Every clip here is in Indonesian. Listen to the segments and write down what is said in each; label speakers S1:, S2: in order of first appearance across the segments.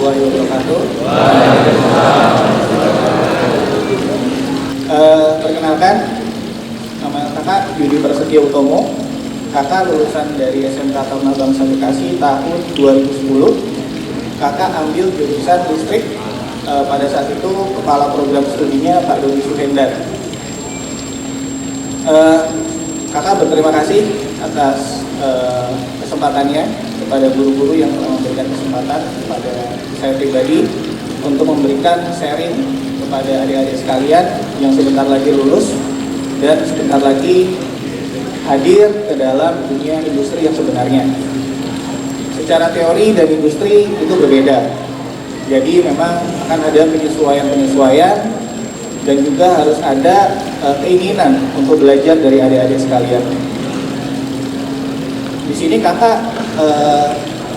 S1: warahmatullahi wabarakatuh. Perkenalkan, nama kakak Yudi Prasetyo Utomo. Kakak lulusan dari SMK Taruna Bangsa Bekasi tahun 2010. Kakak ambil jurusan listrik. Pada saat itu kepala program studinya Pak Dodi Suhendar. Kakak berterima kasih atas kesempatannya kepada guru-guru yang telah memberikan kesempatan kepada saya pribadi untuk memberikan sharing kepada adik-adik sekalian yang sebentar lagi lulus dan sebentar lagi hadir ke dalam dunia industri yang sebenarnya. Secara teori dan industri itu berbeda. Jadi memang akan ada penyesuaian-penyesuaian dan juga harus ada keinginan untuk belajar dari adik-adik sekalian. Di sini kakak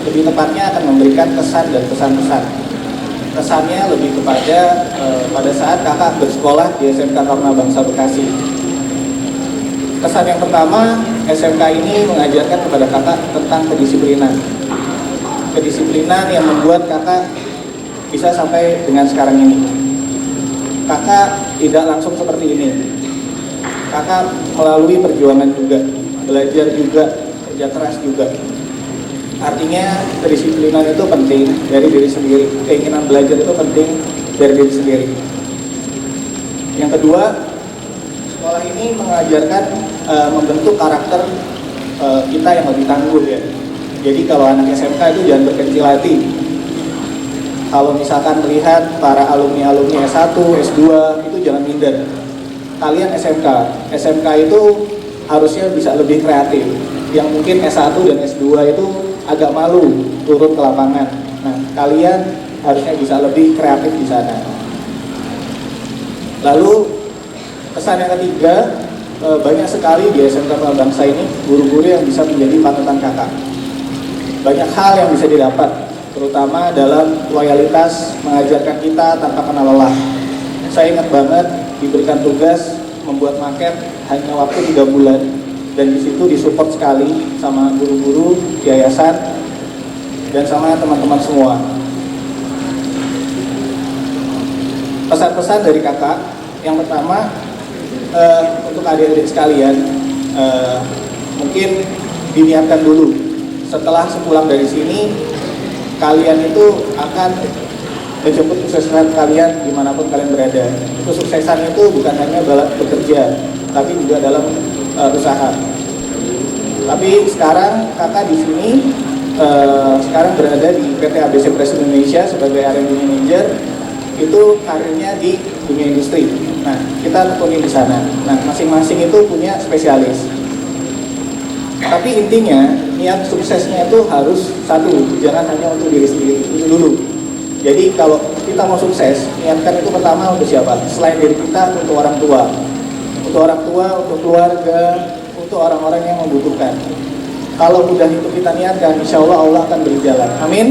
S1: lebih tepatnya akan memberikan kesan dan pesan-pesan. Kesannya lebih kepada pada saat kakak bersekolah di SMK Taruna Bangsa Bekasi. Kesan yang pertama, SMK ini mengajarkan kepada kakak tentang kedisiplinan. Kedisiplinan yang membuat kakak bisa sampai dengan sekarang ini. Kakak tidak langsung seperti ini. Kakak melalui perjuangan juga, belajar juga, kerja keras juga. Artinya kedisiplinan itu penting dari diri sendiri. Keinginan belajar itu penting dari diri sendiri. Yang kedua, sekolah ini mengajarkan membentuk karakter kita yang lebih tangguh ya. Jadi kalau anak SMK itu jangan berkecil hati. Kalau misalkan melihat para alumni S1, S2 itu jangan minder. Kalian SMK itu harusnya bisa lebih kreatif. Yang mungkin S1 dan S2 itu agak malu turun ke lapangan. Nah, kalian harusnya bisa lebih kreatif di sana. Lalu kesan yang ketiga, banyak sekali di SMK Bangsa ini guru-guru yang bisa menjadi panutan kakak. Banyak hal yang bisa didapat, terutama dalam loyalitas mengajarkan kita tanpa kenal lelah. Saya ingat banget diberikan tugas membuat maket hanya waktu 3 bulan. Dan di situ disupport sekali sama guru-guru yayasan dan sama teman-teman semua. Pesan-pesan dari kakak, yang pertama untuk adik-adik sekalian, mungkin diniatkan dulu. Setelah sepulang dari sini, kalian itu akan menjemput kesuksesan kalian dimanapun kalian berada. Kesuksesan itu bukan hanya dalam bekerja, tapi juga dalam usaha. Tapi sekarang kakak di sini sekarang berada di PT ABC Press Indonesia sebagai R&D Manager. Itu karirnya di dunia industri. Nah, kita tekuni di sana. Nah, masing-masing itu punya spesialis. Tapi intinya niat suksesnya itu harus satu, jangan hanya untuk diri sendiri itu dulu. Jadi kalau kita mau sukses, niatkan itu pertama untuk siapa? Selain dari kita, untuk orang tua. Untuk orang tua, untuk keluarga, untuk orang-orang yang membutuhkan. Kalau mudah itu kita niatkan, insya Allah Allah akan berjalan. Amin.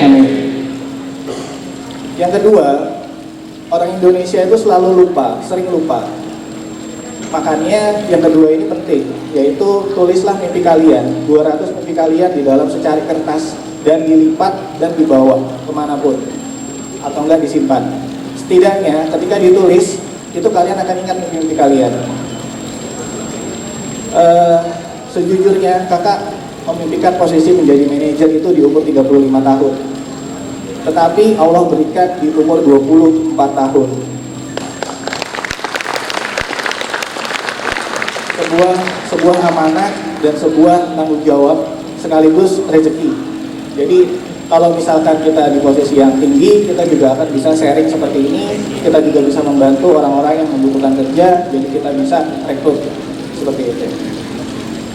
S1: Amin. Yang kedua, orang Indonesia itu selalu lupa, sering lupa. Makanya yang kedua ini penting, yaitu tulislah mimpi kalian, 200 mimpi kalian di dalam secari kertas dan dilipat dan dibawa kemanapun, atau enggak disimpan. Setidaknya ketika ditulis, itu kalian akan ingat mimpi kalian. Sejujurnya kakak memimpikan posisi menjadi manajer itu di umur 35 tahun. Tetapi Allah berikan di umur 24 tahun. Sebuah amanah dan sebuah tanggung jawab sekaligus rezeki. Jadi kalau misalkan kita di posisi yang tinggi, kita juga akan bisa sharing seperti ini. Kita juga bisa membantu orang-orang yang membutuhkan kerja. Jadi kita bisa rekrut seperti itu.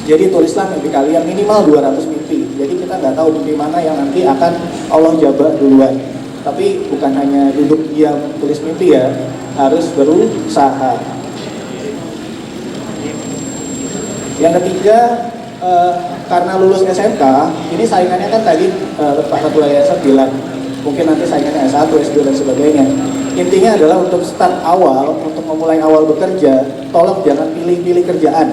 S1: Jadi tulislah mimpi kalian minimal 200 mimpi. Jadi kita nggak tahu mimpi mana yang nanti akan Allah jabah duluan. Tapi bukan hanya duduk diam tulis mimpi ya, harus berusaha. Yang ketiga, karena lulus SMK, ini saingannya kan tadi Pak Ketua Yayasan bilang, mungkin nanti saingannya S1, S2 dan sebagainya. Intinya adalah untuk start awal, untuk memulai awal bekerja, tolong jangan pilih-pilih kerjaan.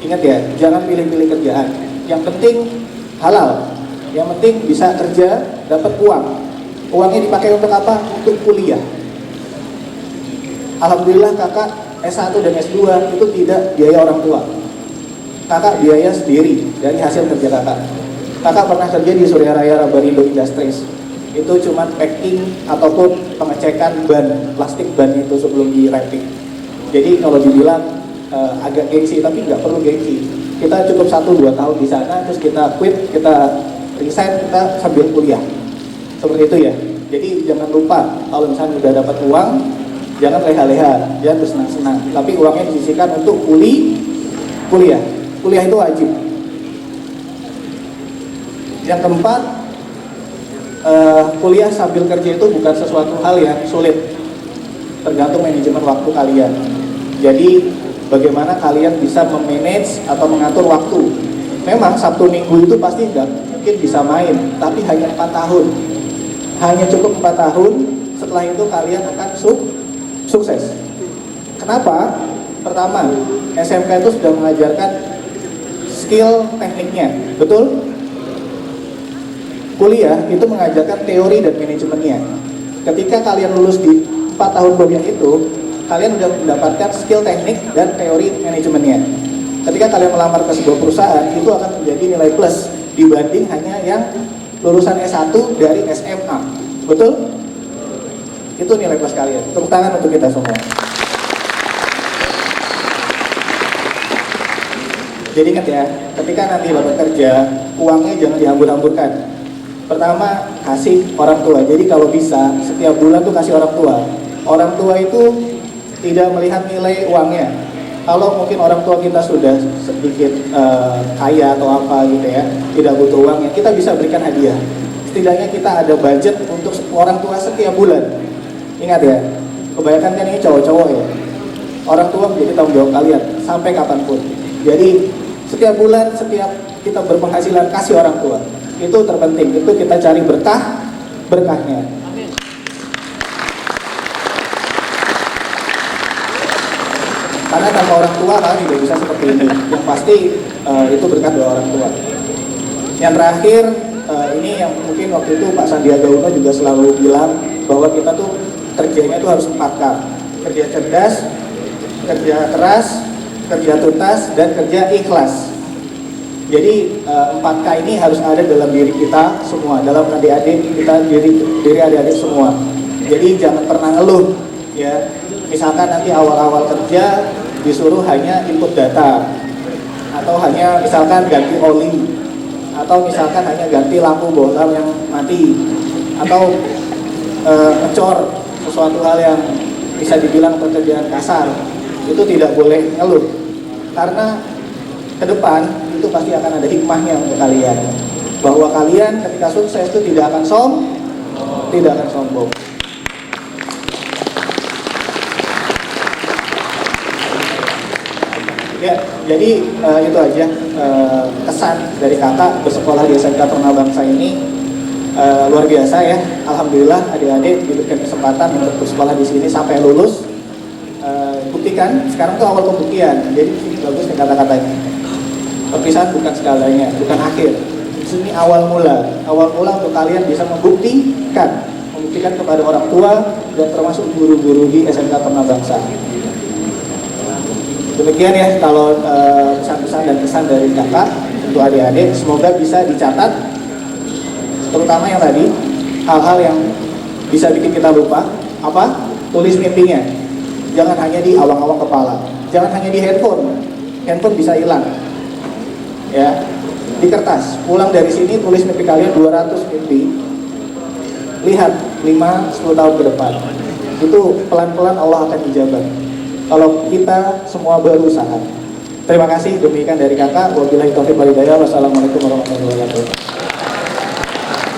S1: Ingat ya, jangan pilih-pilih kerjaan. Yang penting halal, yang penting bisa kerja, dapat uang. Uangnya dipakai untuk apa? Untuk kuliah. Alhamdulillah kakak S1 dan S2 itu tidak biaya orang tua. Kakak biaya sendiri dari hasil kerja kakak. Kakak pernah kerja di Surya Raya Rabarindo Industries. Itu cuma packing ataupun pengecekan ban, plastik ban itu sebelum di wrapping. Jadi kalau dibilang agak gengsi, tapi nggak perlu gengsi. Kita cukup 1-2 tahun di sana, terus kita quit, kita resign, kita sambil kuliah. Seperti itu ya. Jadi jangan lupa kalau misalnya udah dapat uang, jangan leha-leha, jangan bersenang-senang. Tapi uangnya disisihkan untuk kuliah. Kuliah itu wajib. Yang keempat, kuliah sambil kerja itu bukan sesuatu hal yang sulit. Tergantung manajemen waktu kalian. Jadi bagaimana kalian bisa memanage atau mengatur waktu. Memang Sabtu Minggu itu pasti nggak mungkin bisa main, tapi hanya 4 tahun. Hanya cukup 4 tahun, setelah itu kalian akan sukses. Kenapa? Pertama, SMK itu sudah mengajarkan skill tekniknya, betul? Kuliah itu mengajarkan teori dan manajemennya. Ketika kalian lulus di 4 tahun kuliah itu, kalian sudah mendapatkan skill teknik dan teori manajemennya. Ketika kalian melamar ke sebuah perusahaan, itu akan menjadi nilai plus dibanding hanya yang lulusan S1 dari SMA. Betul? Itu nilai plus kalian. Tepuk tangan untuk kita semua. Jadi ingat ya, ketika nanti Bapak kerja, uangnya jangan dihambur-hamburkan. Pertama, kasih orang tua. Jadi kalau bisa, setiap bulan tuh kasih orang tua. Orang tua itu tidak melihat nilai uangnya. Kalau mungkin orang tua kita sudah sedikit kaya atau apa gitu ya, tidak butuh uangnya, kita bisa berikan hadiah. Setidaknya kita ada budget untuk orang tua setiap bulan. Ingat ya, kebanyakan kan ini cowok-cowok ya. Orang tua menjadi tanggung jawab kalian sampai kapanpun. Jadi setiap bulan, setiap kita berpenghasilan, kasih orang tua. Itu terpenting, itu kita cari berkahnya. Karena tanpa orang tua kalian tidak bisa seperti ini. Yang pasti itu berkat doa orang tua. Yang terakhir, ini yang mungkin waktu itu Pak Sandiaga Uno juga selalu bilang bahwa kita tuh kerjanya tuh harus 4K. Kerja cerdas, kerja keras, kerja tuntas, dan kerja ikhlas. Jadi 4K ini harus ada dalam diri kita semua, dalam adik-adik kita, diri adik-adik semua. Jadi jangan pernah ngeluh ya. Misalkan nanti awal-awal kerja disuruh hanya input data, atau hanya misalkan ganti oli, atau misalkan hanya ganti lampu bohlam yang mati, atau ngecor sesuatu hal yang bisa dibilang pekerjaan kasar. Itu tidak boleh ngeluh, karena ke depan itu pasti akan ada hikmahnya untuk kalian, bahwa kalian ketika sukses itu tidak akan sombong. Ya, jadi itu aja kesan dari kakak bersekolah di SMK Taruna Bangsa ini. Luar biasa ya, alhamdulillah adik-adik diberikan kesempatan untuk bersekolah di sini sampai lulus. Buktikan, sekarang tuh awal pembuktian, jadi bagus nih kata-katanya. Perpisahan bukan segalanya, bukan akhir. Di sini awal mula untuk kalian bisa membuktikan kepada orang tua dan termasuk guru-guru di SMK Taruna Bangsa. Demikian ya kalau pesan-pesan dan kesan dari kakak untuk adik-adik, semoga bisa dicatat, terutama yang tadi hal-hal yang bisa bikin kita lupa. Apa? Tulis mimpinya, jangan hanya di awang-awang kepala, jangan hanya di handphone bisa hilang ya. Di kertas, pulang dari sini tulis mimpi kalian 200 mimpi, lihat 5-10 tahun ke depan, itu pelan-pelan Allah akan ijabah kalau kita semua berusaha. Terima kasih, demikian dari kakak. Wabillahi taufiq wal hidayah. Wassalamualaikum warahmatullahi wabarakatuh.